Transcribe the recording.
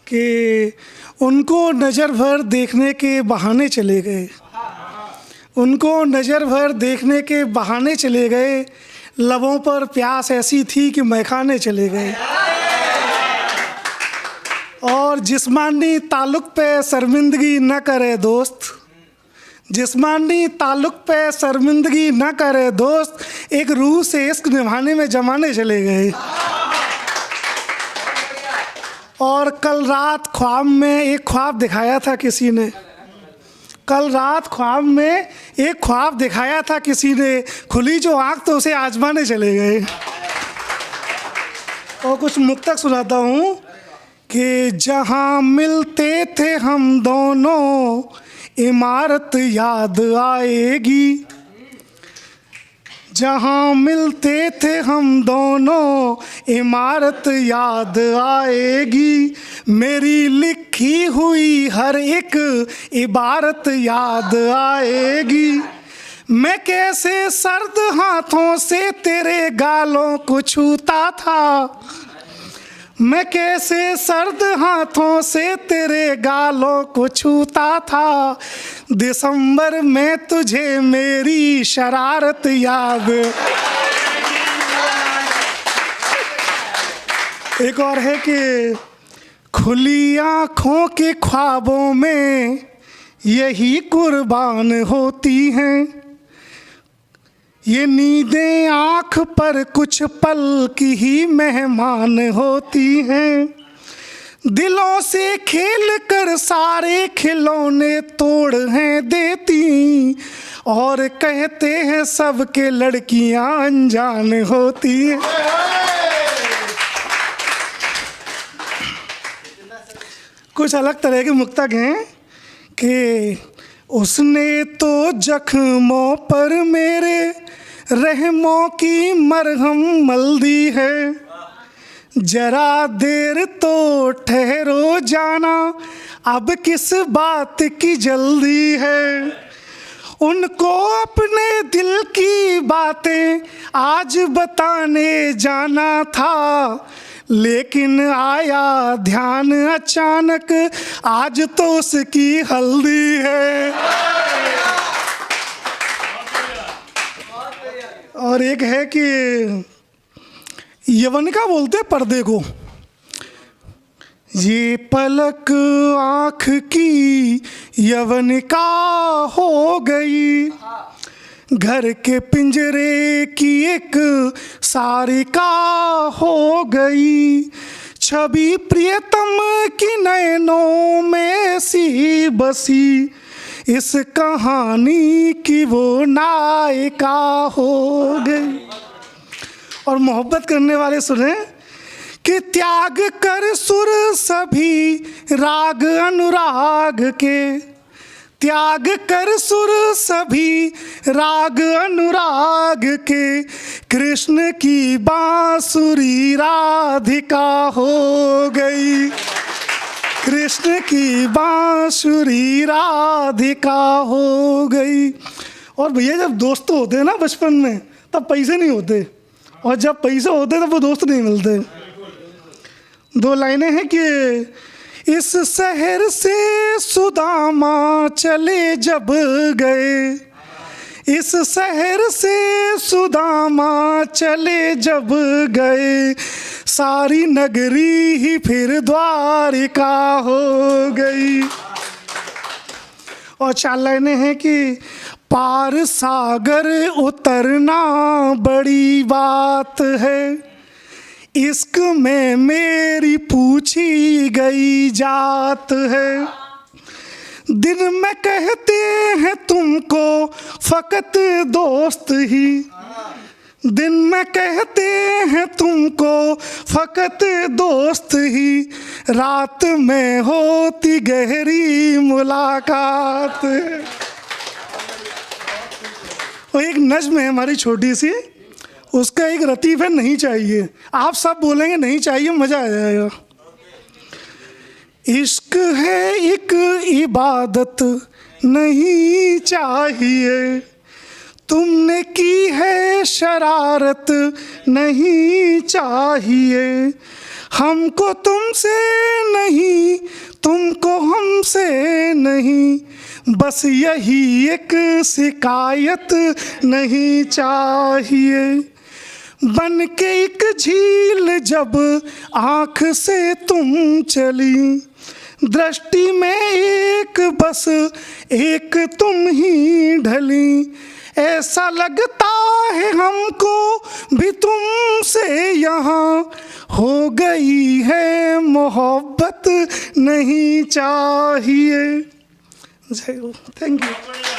कि उनको नज़र भर देखने के बहाने चले गए, उनको नज़र भर देखने के बहाने चले गए, लबों पर प्यास ऐसी थी कि मैखाने चले गए। और जिस्मानी ताल्लुक़ पे शर्मिंदगी न करे दोस्त, जिस्मानी ताल्लुक़ पे शर्मिंदगी न करे दोस्त, एक रूह से इश्क निभाने में ज़माने चले गए। और कल रात ख्वाब में एक ख्वाब दिखाया था किसी ने, कल रात ख्वाब में एक ख्वाब दिखाया था किसी ने, खुली जो आँख तो उसे आजमाने चले गए। और कुछ मुक्तक सुनाता हूँ कि जहाँ मिलते थे हम दोनों इमारत याद आएगी, जहाँ मिलते थे हम दोनों इमारत याद आएगी, मेरी लिखी हुई हर एक इबारत याद आएगी। मैं कैसे सर्द हाथों से तेरे गालों को छूता था, मैं कैसे सर्द हाथों से तेरे गालों को छूता था, दिसंबर में तुझे मेरी शरारत याद। एक और है कि खुली आँखों के ख्वाबों में यही कुर्बान होती हैं, ये नींदें आँख पर कुछ पल की ही मेहमान होती हैं, दिलों से खेल कर सारे खिलौने तोड़ हैं देती, और कहते हैं सबके लड़कियां अनजान होती हैं। कुछ अलग तरह के मुक्तक हैं कि उसने तो जख्मों पर मेरे रहमों की मरहम मल दी है, जरा देर तो ठहरो जाना, अब किस बात की जल्दी है। उनको अपने दिल की बातें आज बताने जाना था, लेकिन आया ध्यान अचानक आज तो उसकी हल्दी है। और एक है कि यवनिका बोलते पर्दे को, ये पलक आँख की यवनिका हो गई, घर के पिंजरे की एक सारिका हो गई, छवि प्रियतम की नैनों में सी बसी, इस कहानी की वो नायिका हो गई। और मोहब्बत करने वाले सुने कि त्याग कर सुर सभी राग अनुराग के, त्याग कर सुर सभी राग अनुराग के, कृष्ण की बांसुरी राधिका हो गई, कृष्ण की बांसुरी राधिका हो गई। और भैया जब दोस्त होते हैं ना बचपन में, तब पैसे नहीं होते, और जब पैसे होते तब वो दोस्त नहीं मिलते। दो लाइनें हैं कि इस शहर से सुदामा चले जब गए, इस शहर से सुदामा चले जब गए, सारी नगरी ही फिर द्वारिका हो गई। और चार लाइनें हैं कि पार सागर उतरना बड़ी बात है, इश्क में मेरी पूछी गई जात है, दिन में कहते हैं तुमको फकत दोस्त ही, दिन में कहते हैं तुमको फकत दोस्त ही, रात में होती गहरी मुलाकात। और एक नज्म है हमारी छोटी सी, उसका एक लतीफ़ है नहीं चाहिए। आप सब बोलेंगे नहीं चाहिए, मज़ा आ जाएगा। इश्क है एक इबादत नहीं चाहिए, तुमने की है शरारत नहीं चाहिए, हमको तुमसे नहीं तुमको हमसे नहीं, बस यही एक शिकायत नहीं चाहिए। बन के एक झील जब आँख से तुम चली, दृष्टि में एक बस एक तुम ही ढली। ऐसा लगता है हमको भी तुमसे यहाँ हो गई है मोहब्बत नहीं चाहिए। Thank you.